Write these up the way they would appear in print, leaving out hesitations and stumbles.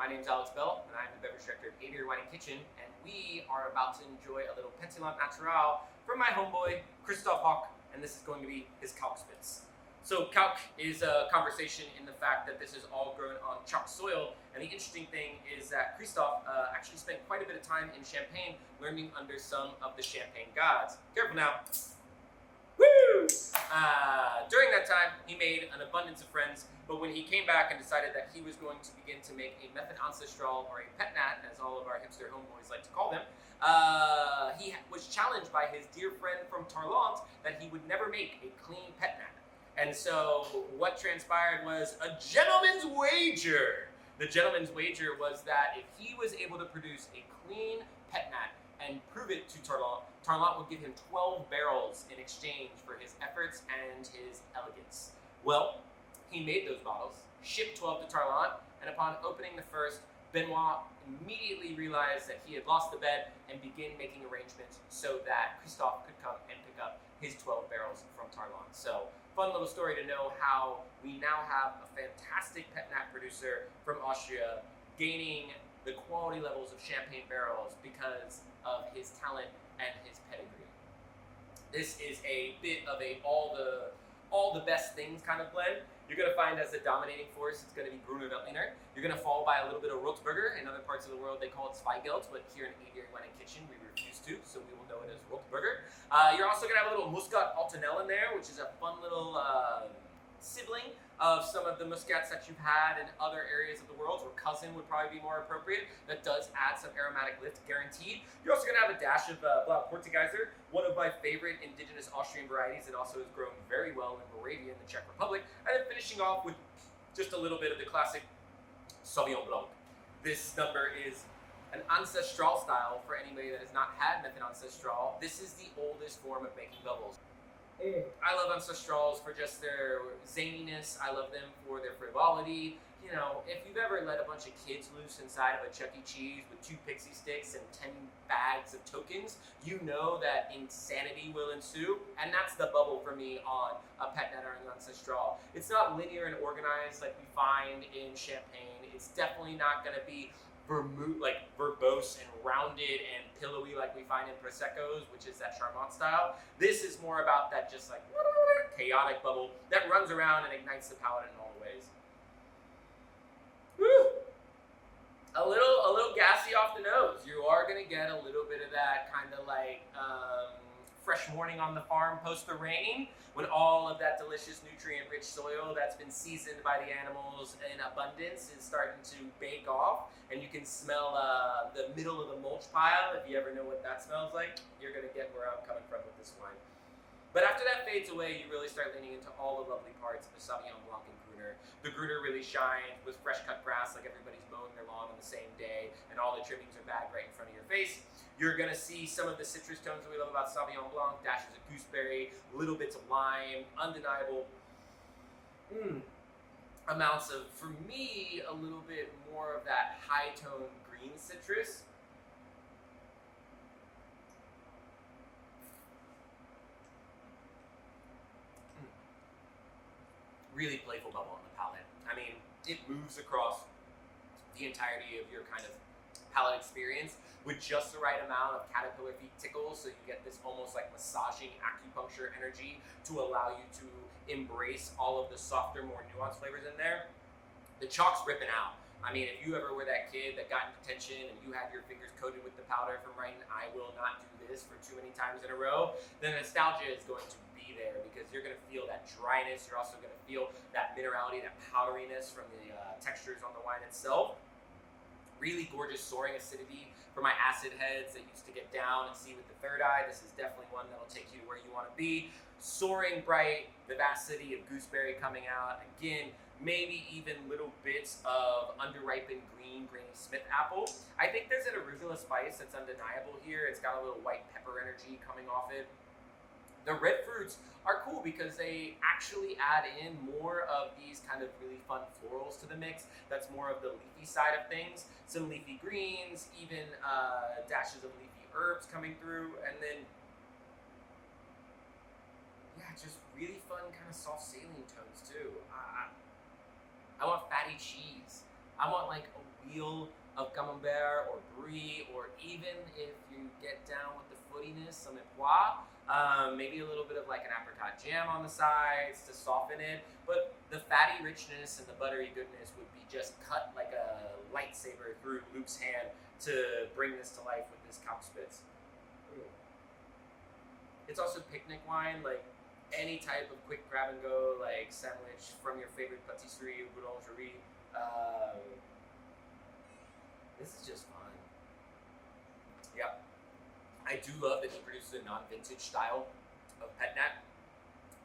My name's Alex Bell, and I'm the Beverage Director at Aviary Wine and Kitchen, and we are about to enjoy a little Petit Natural from my homeboy, Christoph Hoch, and this is going to be his Kalkspitz. So Kalk is a conversation in the fact that this is all grown on chalk soil, and the interesting thing is that Christoph actually spent quite a bit of time in Champagne learning under some of the Champagne gods. Careful now. Woo! During that time, he made an abundance of friends, but when he came back and decided that he was going to begin to make a method ancestral, or a pet nat, as all of our hipster homeboys like to call them, he was challenged by his dear friend from Tarlant that he would never make a clean pet nat. And so what transpired was a gentleman's wager. The gentleman's wager was that if he was able to produce a clean pet nat and prove it to Tarlant, Tarlant would give him 12 barrels in exchange for his efforts and his elegance. Well, he made those bottles, shipped 12 to Tarlant, and upon opening the first, Benoit immediately realized that he had lost the bet and began making arrangements so that Christoph could come and pick up his 12 barrels from Tarlant. So, fun little story to know how we now have a fantastic pet nat producer from Austria gaining the quality levels of Champagne barrels because of his talent and his pedigree. This is a bit of a all the best things kind of blend. You're going to find as the dominating force, it's going to be Gruner Veltliner. You're going to fall by a little bit of Rotburger. In other parts of the world, they call it Zweigelt, but here in Aviary Wine and Kitchen, we refuse to, so we will know it as Rotburger. You're also going to have a little Muscat Altanel in there, which is a fun little sibling of some of the muscats that you've had in other areas of the world, or cousin would probably be more appropriate. That does add some aromatic lift, guaranteed. You're also going to have a dash of Blau Portugieser, one of my favorite indigenous Austrian varieties that also has grown very well in Moravia in the Czech Republic. And then finishing off with just a little bit of the classic Sauvignon Blanc. This number is an ancestral style for anybody that has not had method ancestral. This is the oldest form of making bubbles. I love ancestrals for just their zaniness. I love them for their frivolity. You know, if you've ever let a bunch of kids loose inside of a Chuck E. Cheese with 2 pixie sticks and 10 bags of tokens, you know that insanity will ensue. And that's the bubble for me on a pet nat or an ancestral. It's not linear and organized like we find in Champagne. It's definitely not going to be verbose and rounded and pillowy like we find in Proseccos, which is that Charmant style. This is more about that just like chaotic bubble that runs around and ignites the palate in all the ways. Woo! A little gassy off the nose. You are going to get a little bit of that kind of like fresh morning on the farm post the rain, when all of that delicious nutrient-rich soil that's been seasoned by the animals in abundance is starting to bake off, and you can smell the middle of the mulch pile. If you ever know what that smells like, you're going to get where I'm coming from with this wine. But after that fades away, you really start leaning into all the lovely parts of the Sauvignon Blanc and Gruner. The Gruner really shines with fresh cut grass, like everybody's mowing their lawn on the same day, and all the trimmings are bagged right in front of your face. You're going to see some of the citrus tones that we love about Sauvignon Blanc, dashes of gooseberry, little bits of lime, undeniable amounts of, for me, a little bit more of that high-toned green citrus. Really playful bubble on the palate. I mean, it moves across the entirety of your kind of palate experience with just the right amount of caterpillar feet tickles, so you get this almost like massaging acupuncture energy to allow you to embrace all of the softer, more nuanced flavors in there. The chalk's ripping out. I mean, if you ever were that kid that got in detention and you had your fingers coated with the powder from writing "I will not do this" for too many times in a row, then nostalgia is going to be there, because you're going to feel that dryness. You're also going to feel that minerality, that powderiness from the textures on the wine itself. Really gorgeous soaring acidity for my acid heads that used to get down and see with the third eye. This is definitely one that'll take you to where you want to be. Soaring bright vivacity of gooseberry coming out. Again, maybe even little bits of underripened green Granny Smith apple. I think there's an arugula spice that's undeniable here. It's got a little white pepper energy coming off it. The red fruits are cool because they actually add in more of these kind of really fun florals to the mix. That's more of the leafy side of things. Some leafy greens, even dashes of leafy herbs coming through, and then yeah, just really fun kind of soft saline tones too. I want fatty cheese. I want like a wheel of camembert or brie, or even if you get down with the footiness, some pois, maybe a little bit of like an apricot jam on the sides to soften it. But the fatty richness and the buttery goodness would be just cut like a lightsaber through Luke's hand to bring this to life with this Kalkspitz. It's also picnic wine, like any type of quick grab and go, like sandwich from your favorite patisserie or boulangerie. This is just fun. Yeah. I do love that he produces a non-vintage style of Pet Nat,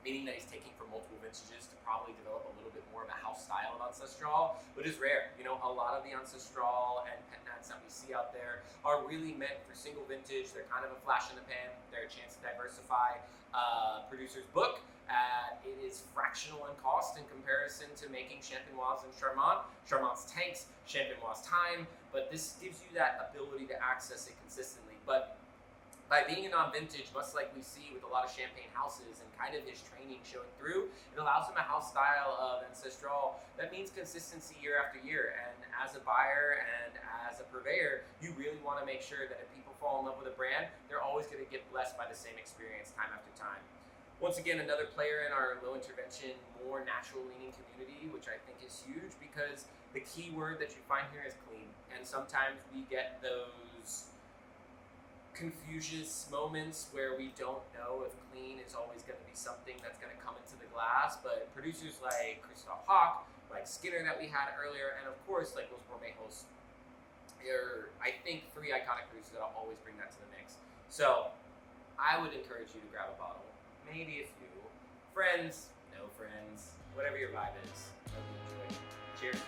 meaning that he's taking from multiple vintages to probably develop a little bit more of a house style of Ancestral, which is rare. You know, a lot of the Ancestral and Pet Nats that we see out there are really meant for single vintage. They're kind of a flash in the pan. They're a chance to diversify. Producer's book, it is fractional in cost in comparison to making Champenoise and Charmant. Charmant's tanks, Champenoise time, but this gives you that ability to access it consistently. But by being a non-vintage, much like we see with a lot of champagne houses and kind of his training showing through, it allows him a house style of Ancestral that means consistency year after year. And as a buyer and as a purveyor, you really want to make sure that if people fall in love with a brand, they're always going to get blessed by the same experience time after time. Once again, another player in our low intervention, more natural leaning community, which I think is huge because the key word that you find here is clean. And sometimes we get those confucius moments where we don't know if clean is always going to be something that's going to come into the glass. But producers like Christoph Hoch, like Skinner that we had earlier, and of course like Los Bormejos, are, I think, three iconic producers that'll always bring that to the mix. So I would encourage you to grab a bottle. Maybe a few. Friends, no friends, whatever your vibe is. Hope you enjoy. Cheers.